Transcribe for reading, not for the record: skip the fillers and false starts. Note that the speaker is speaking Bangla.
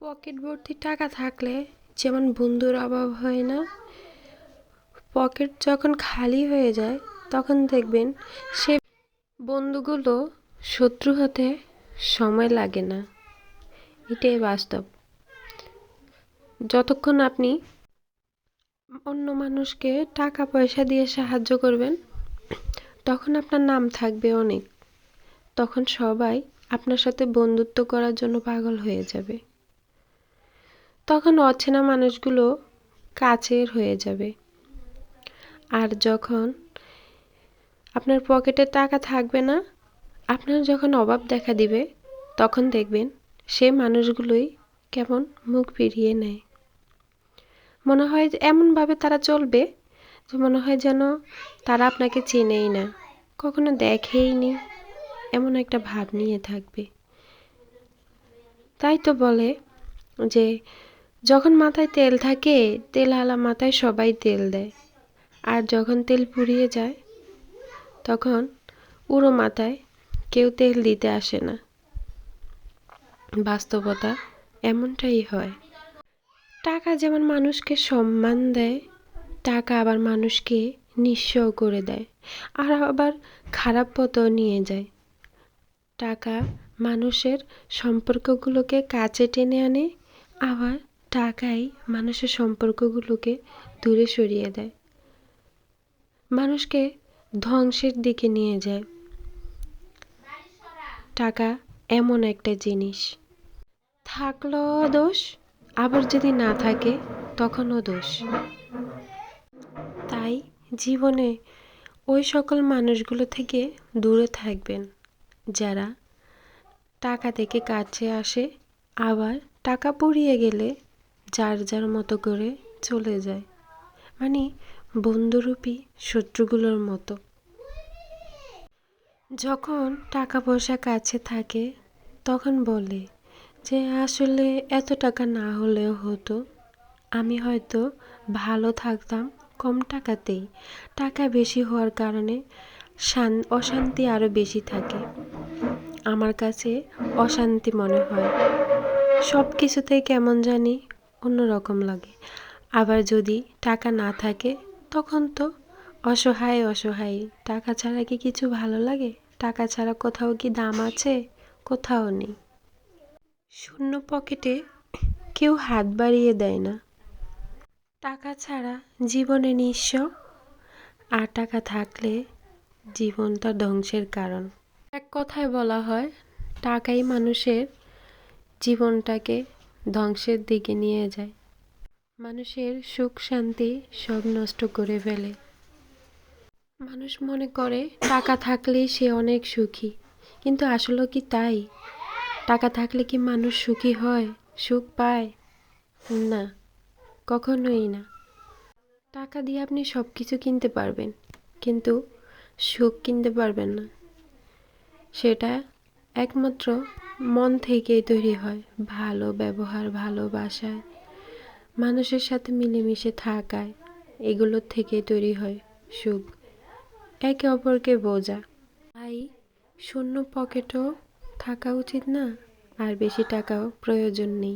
পকেট ভর্তি টাকা থাকলে যেমন বন্ধুর অভাব হয় না, পকেট যখন খালি হয়ে যায় তখন দেখবেন সে বন্ধুগুলো শত্রু হতে সময় লাগে না। এটাই বাস্তব। যতক্ষণ আপনি অন্য মানুষকে টাকা পয়সা দিয়ে সাহায্য করবেন, তখন আপনার নাম থাকবে অনেক। তখন সবাই আপনার সাথে বন্ধুত্ব করার জন্য পাগল হয়ে যাবে। তখন অচেনা মানুষগুলো কাছের হয়ে যাবে। আর যখন আপনার পকেটে টাকা থাকবে না, আপনার যখন অভাব দেখা দিবে, তখন দেখবেন সেই মানুষগুলোই কেমন মুখ ফিরিয়ে নেয়। মনে হয় যে এমনভাবে তারা চলবে যে মনে হয় যেন তারা আপনাকে চেনেই না, কখনো দেখেইনি, এমন একটা ভাব নিয়ে থাকবে। তাই তো বলে যে যখন মাথায় তেল থাকে, তেলওয়ালা মাথায় সবাই তেল দেয়, আর যখন তেল ফুরিয়ে যায় তখন উড়ো মাথায় কেউ তেল দিতে আসে না। বাস্তবতা এমনটাই হয়। টাকা যেমন মানুষকে সম্মান দেয়, টাকা আবার মানুষকে নিঃস্ব করে দেয়, আর আবার খারাপ পথেও নিয়ে যায়। টাকা মানুষের সম্পর্কগুলোকে কাছে টেনে আনে, আবার টাকাই মানুষের সম্পর্কগুলোকে দূরে সরিয়ে দেয়, মানুষকে ধ্বংসের দিকে নিয়ে যায়। টাকা এমন একটা জিনিস, থাকলেও দোষ, আবার যদি না থাকে তখনও দোষ। তাই জীবনে ওই সকল মানুষগুলো থেকে দূরে থাকবেন যারা টাকা থেকে কাছে আসে, আবার টাকা পুড়িয়ে গেলে যার যার মতো করে চলে যায়, মানে বন্ধুরূপী শত্রুগুলোর মতো। যখন টাকা পয়সা কাছে থাকে তখন বলে যে আসলে এত টাকা না হলেও হতো, আমি হয়তো ভালো থাকতাম কম টাকাতেই। টাকা বেশি হওয়ার কারণে অশান্তি আরও বেশি থাকে। আমার কাছে অশান্তি মনে হয়, সব কিছুতেই কেমন জানি অন্যরকম লাগে। আবার যদি টাকা না থাকে তখন তো অসহায় অসহায়। টাকা ছাড়া কি কিছু ভালো লাগে? টাকা ছাড়া কোথাও কি দাম আছে? কোথাও নেই। শূন্য পকেটে কেউ হাত বাড়িয়ে দেয় না। টাকা ছাড়া জীবনে নিঃস্ব, আর টাকা থাকলে জীবনটা ধ্বংসের কারণ। এক কথায় বলা হয়, টাকাই মানুষের জীবনটাকে ধ্বংসের দিকে নিয়ে যায়, মানুষের সুখ শান্তি সব নষ্ট করে ফেলে। মানুষ মনে করে টাকা থাকলেই সে অনেক সুখী, কিন্তু আসলে কি তাই? টাকা থাকলে কি মানুষ সুখী হয়, সুখ পায়? না, কখনোই না। টাকা দিয়ে আপনি সব কিছু কিনতে পারবেন, কিন্তু সুখ কিনতে পারবেন না। সেটা একমাত্র মন থেকেই তৈরি হয়, ভালো ব্যবহার, ভালোবাসায়, মানুষের সাথে মিলেমিশে থাকায়, এগুলোর থেকেই তৈরি হয় সুখ। একে অপরকে বোঝা। তাই শূন্য পকেটও থাকা উচিত না, আর বেশি টাকাও প্রয়োজন নেই।